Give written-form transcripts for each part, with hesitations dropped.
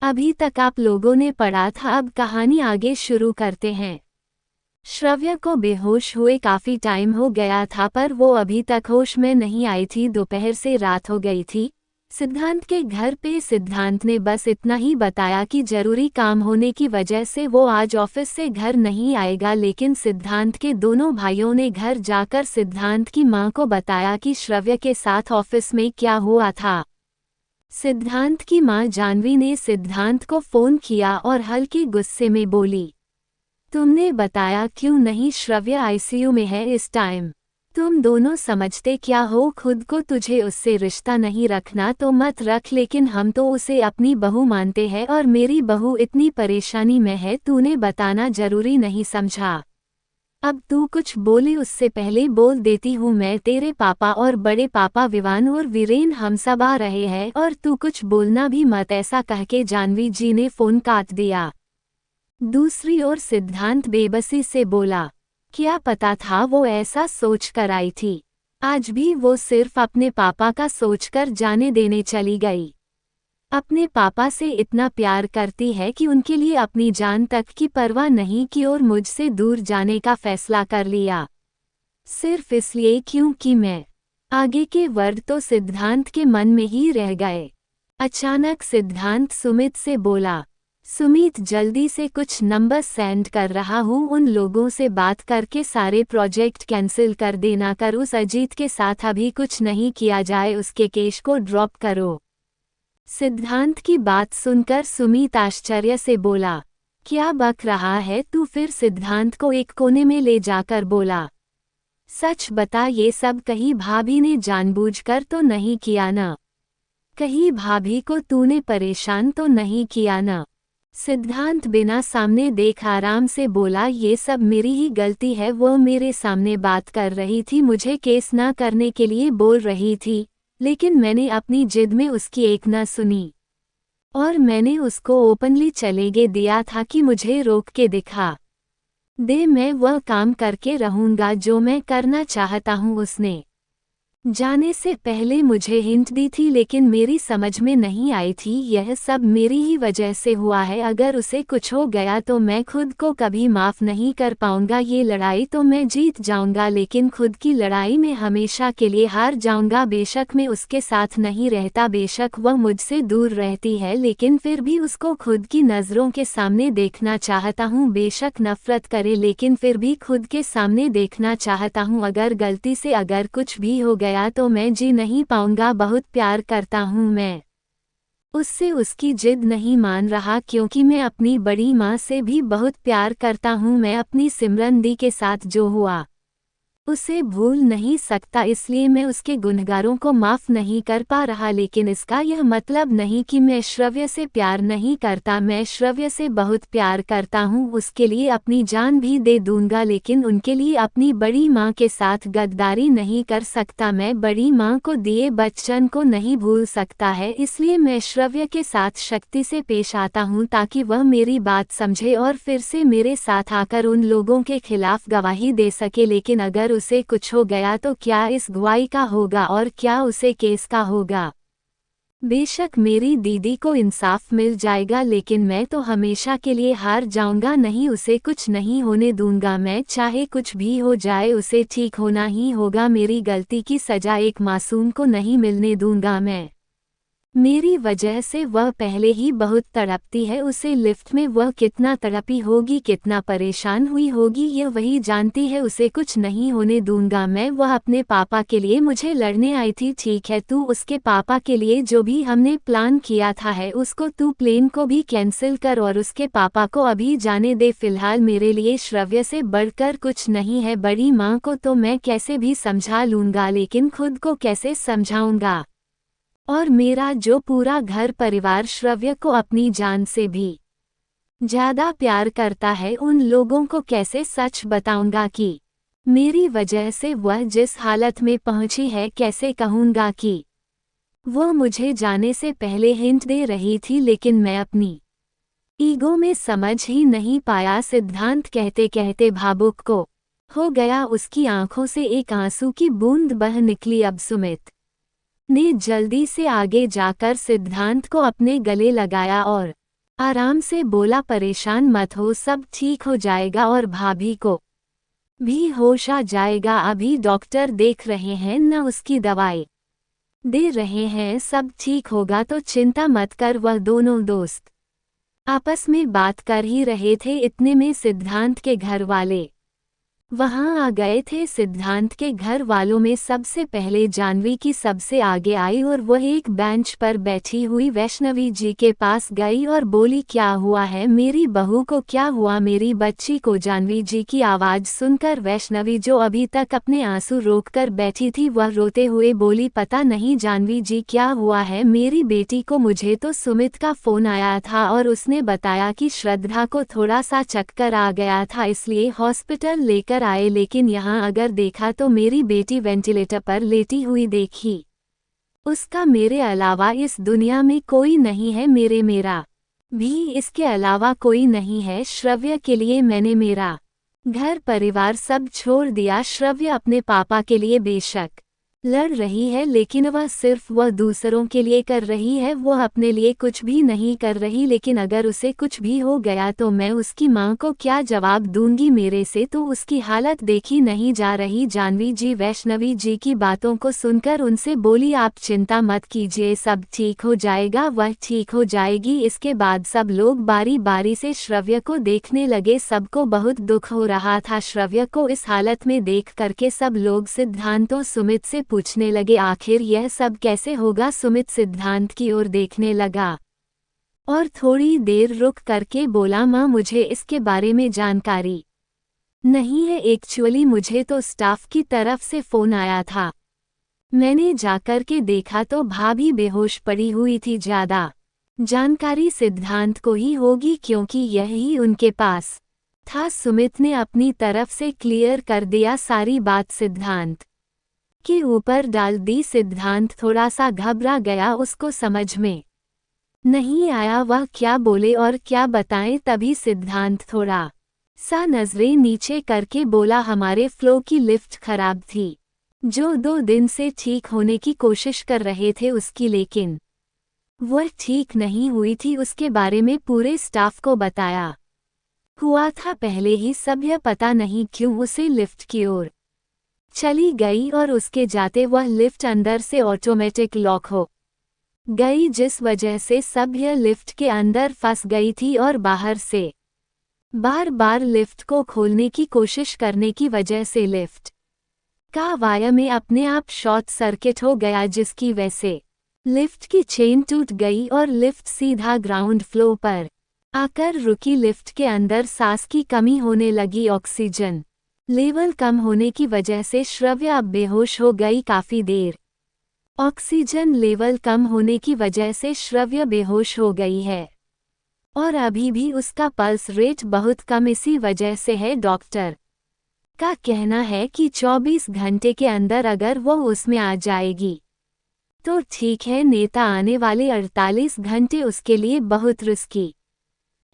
अभी तक आप लोगों ने पढ़ा था, अब कहानी आगे शुरू करते हैं। श्रव्य को बेहोश हुए काफी टाइम हो गया था, पर वो अभी तक होश में नहीं आई थी। दोपहर से रात हो गई थी। सिद्धांत के घर पे सिद्धांत ने बस इतना ही बताया कि जरूरी काम होने की वजह से वो आज ऑफिस से घर नहीं आएगा, लेकिन सिद्धांत के दोनों भाइयों ने घर जाकर सिद्धांत की मां को बताया कि श्रव्य के साथ ऑफिस में क्या हुआ था। सिद्धांत की मां जानवी ने सिद्धांत को फोन किया और हल्के गुस्से में बोली, तुमने बताया क्यों नहीं? श्रव्य आईसीयू में है इस टाइम। तुम दोनों समझते क्या हो खुद को? तुझे उससे रिश्ता नहीं रखना तो मत रख, लेकिन हम तो उसे अपनी बहू मानते हैं और मेरी बहू इतनी परेशानी में है, तूने बताना जरूरी नहीं समझा? अब तू कुछ बोले उससे पहले बोल देती हूँ मैं, तेरे पापा और बड़े पापा विवान और वीरेन हम सब आ रहे हैं और तू कुछ बोलना भी मत। ऐसा कह के जानवी जी ने फोन काट दिया। दूसरी ओर सिद्धांत बेबसी से बोला, क्या पता था वो ऐसा सोच कर आई थी। आज भी वो सिर्फ अपने पापा का सोचकर जाने देने चली गई। अपने पापा से इतना प्यार करती है कि उनके लिए अपनी जान तक की परवाह नहीं की और मुझसे दूर जाने का फैसला कर लिया, सिर्फ इसलिए क्योंकि मैं। आगे के वर्ड तो सिद्धांत के मन में ही रह गए। अचानक सिद्धांत सुमित से बोला, सुमित जल्दी से कुछ नंबर सेंड कर रहा हूँ, उन लोगों से बात करके सारे प्रोजेक्ट कैंसिल कर देना। कर उस अजीत के साथ अभी कुछ नहीं किया जाए, उसके केस को ड्रॉप करो। सिद्धांत की बात सुनकर सुमित आश्चर्य से बोला, क्या बक रहा है तू? फिर सिद्धांत को एक कोने में ले जाकर बोला, सच बता, ये सब कहीं भाभी ने जानबूझकर तो नहीं किया ना? कहीं भाभी को तूने परेशान तो नहीं किया ना? सिद्धांत बिना सामने देख आराम से बोला, ये सब मेरी ही गलती है। वो मेरे सामने बात कर रही थी, मुझे केस ना करने के लिए बोल रही थी, लेकिन मैंने अपनी जिद में उसकी एक न सुनी और मैंने उसको ओपनली चलेगे दिया था कि मुझे रोक के दिखा दे, मैं वह काम करके रहूंगा जो मैं करना चाहता हूँ। उसने जाने से पहले मुझे हिंट दी थी, लेकिन मेरी समझ में नहीं आई थी। यह सब मेरी ही वजह से हुआ है। अगर उसे कुछ हो गया तो मैं खुद को कभी माफ नहीं कर पाऊंगा। ये लड़ाई तो मैं जीत जाऊंगा, लेकिन खुद की लड़ाई में हमेशा के लिए हार जाऊंगा। बेशक मैं उसके साथ नहीं रहता, बेशक वह मुझसे दूर रहती है, लेकिन फिर भी उसको खुद की नज़रों के सामने देखना चाहता हूँ। बेशक नफरत करे, लेकिन फिर भी खुद के सामने देखना चाहता हूँ। अगर गलती से अगर कुछ भी हो गया तो मैं जी नहीं पाऊंगा। बहुत प्यार करता हूं मैं उससे। उसकी जिद नहीं मान रहा, क्योंकि मैं अपनी बड़ी माँ से भी बहुत प्यार करता हूं। मैं अपनी सिमरन दी के साथ जो हुआ उसे भूल नहीं सकता, इसलिए मैं उसके गुनहगारों को माफ नहीं कर पा रहा। लेकिन इसका यह मतलब नहीं कि मैं श्रव्य से प्यार नहीं करता। मैं श्रव्य से बहुत प्यार करता हूँ, उसके लिए अपनी जान भी दे दूंगा, लेकिन उनके लिए अपनी बड़ी माँ के साथ गद्दारी नहीं कर सकता। मैं बड़ी माँ को दिए वचन को नहीं भूल सकता है, इसलिए मैं श्रव्य के साथ शक्ति से पेश आता हूँ ताकि वह मेरी बात समझे और फिर से मेरे साथ आकर उन लोगों के खिलाफ गवाही दे सके। लेकिन अगर उसे कुछ हो गया तो क्या इस गवाही का होगा और क्या उसे केस का होगा? बेशक मेरी दीदी को इंसाफ मिल जाएगा, लेकिन मैं तो हमेशा के लिए हार जाऊंगा। नहीं, उसे कुछ नहीं होने दूंगा मैं। चाहे कुछ भी हो जाए, उसे ठीक होना ही होगा। मेरी गलती की सजा एक मासूम को नहीं मिलने दूंगा मैं। मेरी वजह से वह पहले ही बहुत तड़पती है। उसे लिफ्ट में वह कितना तड़पी होगी, कितना परेशान हुई होगी, यह वही जानती है। उसे कुछ नहीं होने दूंगा मैं। वह अपने पापा के लिए मुझे लड़ने आई थी, ठीक है, तू उसके पापा के लिए जो भी हमने प्लान किया था है उसको तू प्लेन को भी कैंसिल कर और उसके पापा को अभी जाने दे। फिलहाल मेरे लिए श्रव्य से बढ़कर कुछ नहीं है। बड़ी माँ को तो मैं कैसे भी समझा लूंगा, लेकिन खुद को कैसे समझाऊंगा? और मेरा जो पूरा घर परिवार श्रव्य को अपनी जान से भी ज्यादा प्यार करता है, उन लोगों को कैसे सच बताऊंगा कि मेरी वजह से वह जिस हालत में पहुंची है? कैसे कहूंगा कि वो मुझे जाने से पहले हिंट दे रही थी, लेकिन मैं अपनी ईगो में समझ ही नहीं पाया। सिद्धांत कहते कहते भावुक को हो गया। उसकी आंखों से एक आंसू की बूंद बह निकली। अब सुमित ने जल्दी से आगे जाकर सिद्धांत को अपने गले लगाया और आराम से बोला, परेशान मत हो, सब ठीक हो जाएगा और भाभी को भी होश आ जाएगा। अभी डॉक्टर देख रहे हैं, न उसकी दवाई दे रहे हैं, सब ठीक होगा, तो चिंता मत कर। वह दोनों दोस्त आपस में बात कर ही रहे थे, इतने में सिद्धांत के घर वाले वहां आ गए थे। सिद्धांत के घर वालों में सबसे पहले जाह्नवी की सबसे आगे आई और वह एक बेंच पर बैठी हुई वैष्णवी जी के पास गई और बोली, क्या हुआ है मेरी बहू को, क्या हुआ मेरी बच्ची को। जाह्नवी जी की आवाज सुनकर वैष्णवी, जो अभी तक अपने आंसू रोककर बैठी थी, वह रोते हुए बोली, पता नहीं जाह्नवी जी क्या हुआ है मेरी बेटी को। मुझे तो सुमित का फोन आया था और उसने बताया कि श्रद्धा को थोड़ा सा चक्कर आ गया था, इसलिए हॉस्पिटल लेकर आए, लेकिन यहाँ अगर देखा तो मेरी बेटी वेंटिलेटर पर लेटी हुई देखी। उसका मेरे अलावा इस दुनिया में कोई नहीं है, मेरा भी इसके अलावा कोई नहीं है। श्रव्य के लिए मैंने मेरा घर परिवार सब छोड़ दिया। श्रव्य अपने पापा के लिए बेशक लड़ रही है, लेकिन वह दूसरों के लिए कर रही है, वह अपने लिए कुछ भी नहीं कर रही। लेकिन अगर उसे कुछ भी हो गया तो मैं उसकी माँ को क्या जवाब दूंगी, मेरे से तो उसकी हालत देखी नहीं जा रही। जाह्नवी जी वैष्णवी जी की बातों को सुनकर उनसे बोली, आप चिंता मत कीजिए, सब ठीक हो जाएगा, वह ठीक हो जाएगी। इसके बाद सब लोग बारी बारी से श्रव्य को देखने लगे। सबको बहुत दुख हो रहा था श्रव्य को इस हालत में देख करके। सब लोग सिद्धांत सुमित से पूछने लगे, आखिर यह सब कैसे होगा। सुमित सिद्धांत की ओर देखने लगा और थोड़ी देर रुक करके बोला, माँ मुझे इसके बारे में जानकारी नहीं है, एक्चुअली मुझे तो स्टाफ की तरफ से फोन आया था, मैंने जाकर के देखा तो भाभी बेहोश पड़ी हुई थी। ज्यादा जानकारी सिद्धांत को ही होगी क्योंकि यही उनके पास था। सुमित ने अपनी तरफ से क्लियर कर दिया सारी बात, सिद्धांत के ऊपर डाल दी। सिद्धांत थोड़ा सा घबरा गया, उसको समझ में नहीं आया वह क्या बोले और क्या बताएं। तभी सिद्धांत थोड़ा सा नजरें नीचे करके बोला, हमारे फ्लो की लिफ्ट खराब थी, जो 2 दिन से ठीक होने की कोशिश कर रहे थे उसकी, लेकिन वह ठीक नहीं हुई थी। उसके बारे में पूरे स्टाफ को बताया हुआ था पहले ही सब, यह पता नहीं क्यों उसे लिफ्ट की ओर चली गई और उसके जाते वह लिफ्ट अंदर से ऑटोमेटिक लॉक हो गई, जिस वजह से सब यह लिफ्ट के अंदर फंस गई थी और बाहर से बार बार लिफ्ट को खोलने की कोशिश करने की वजह से लिफ्ट का वायर में अपने आप शॉर्ट सर्किट हो गया, जिसकी वजह से लिफ्ट की चेन टूट गई और लिफ्ट सीधा ग्राउंड फ्लोर पर आकर रुकी। लिफ्ट के अंदर सांस की कमी होने लगी, ऑक्सीजन लेवल कम होने की वजह से श्रव्य अब बेहोश हो गई काफी देर। ऑक्सीजन लेवल कम होने की वजह से श्रव्य बेहोश हो गई है और अभी भी उसका पल्स रेट बहुत कम इसी वजह से है। डॉक्टर का कहना है कि 24 घंटे के अंदर अगर वो उसमें आ जाएगी तो ठीक है, नेता आने वाले 48 घंटे उसके लिए बहुत रिस्की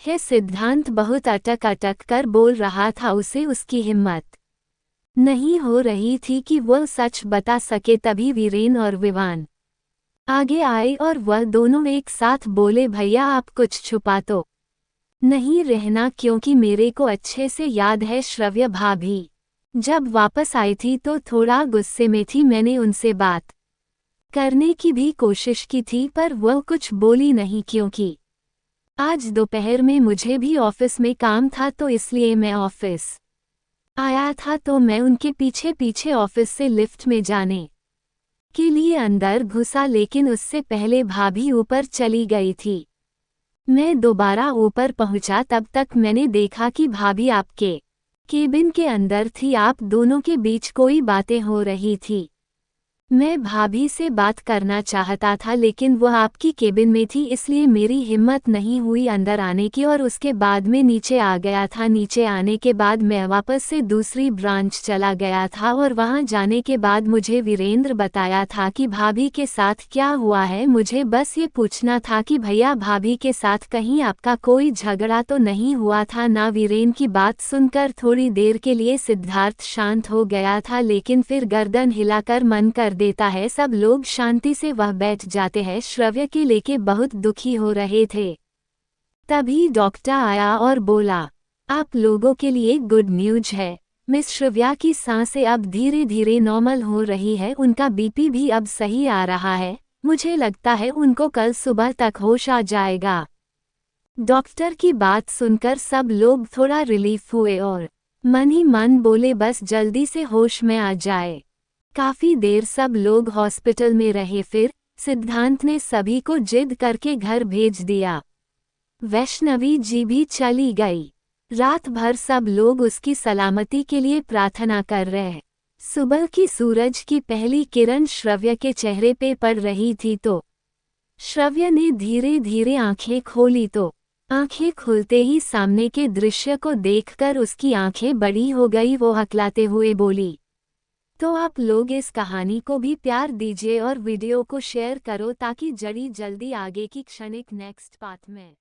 है। सिद्धांत बहुत अटक अटक कर बोल रहा था, उसे उसकी हिम्मत नहीं हो रही थी कि वह सच बता सके। तभी वीरेन और विवान आगे आए और वह दोनों एक साथ बोले, भैया आप कुछ छुपा तो नहीं रहना, क्योंकि मेरे को अच्छे से याद है श्रव्य भाभी जब वापस आई थी तो थोड़ा गुस्से में थी। मैंने उनसे बात करने की भी कोशिश की थी पर वह कुछ बोली नहीं, क्योंकि आज दोपहर में मुझे भी ऑफिस में काम था, तो इसलिए मैं ऑफिस आया था। तो मैं उनके पीछे पीछे ऑफिस से लिफ्ट में जाने के लिए अंदर घुसा, लेकिन उससे पहले भाभी ऊपर चली गई थी। मैं दोबारा ऊपर पहुंचा, तब तक मैंने देखा कि भाभी आपके केबिन के अंदर थी, आप दोनों के बीच कोई बातें हो रही थी। मैं भाभी से बात करना चाहता था, लेकिन वह आपकी केबिन में थी, इसलिए मेरी हिम्मत नहीं हुई अंदर आने की और उसके बाद में नीचे आ गया था। नीचे आने के बाद मैं वापस से दूसरी ब्रांच चला गया था और वहां जाने के बाद मुझे वीरेंद्र बताया था कि भाभी के साथ क्या हुआ है। मुझे बस ये पूछना था कि भैया भाभी के साथ कहीं आपका कोई झगड़ा तो नहीं हुआ था ना। वीरेन की बात सुनकर थोड़ी देर के लिए सिद्धार्थ शांत हो गया था, लेकिन फिर गर्दन हिलाकर मन कर देता है। सब लोग शांति से वह बैठ जाते हैं। श्रव्य के लेके बहुत दुखी हो रहे थे। तभी डॉक्टर आया और बोला, आप लोगों के लिए गुड न्यूज है, मिस श्रव्या की सांसें अब धीरे धीरे नॉर्मल हो रही है, उनका बीपी भी अब सही आ रहा है, मुझे लगता है उनको कल सुबह तक होश आ जाएगा। डॉक्टर की बात सुनकर सब लोग थोड़ा रिलीफ हुए और मन ही मन बोले बस जल्दी से होश में आ जाए। काफी देर सब लोग हॉस्पिटल में रहे, फिर सिद्धांत ने सभी को जिद करके घर भेज दिया। वैष्णवी जी भी चली गई। रात भर सब लोग उसकी सलामती के लिए प्रार्थना कर रहे। सुबह की सूरज की पहली किरण श्रव्य के चेहरे पे पड़ रही थी तो श्रव्य ने धीरे धीरे आंखें खोली तो आंखें खुलते ही सामने के दृश्य को देखकर उसकी आंखें बड़ी हो गई। वो हकलाते हुए बोली, तो आप लोग इस कहानी को भी प्यार दीजिए और वीडियो को शेयर करो ताकि जल्दी आगे की क्षणिक नेक्स्ट पार्ट में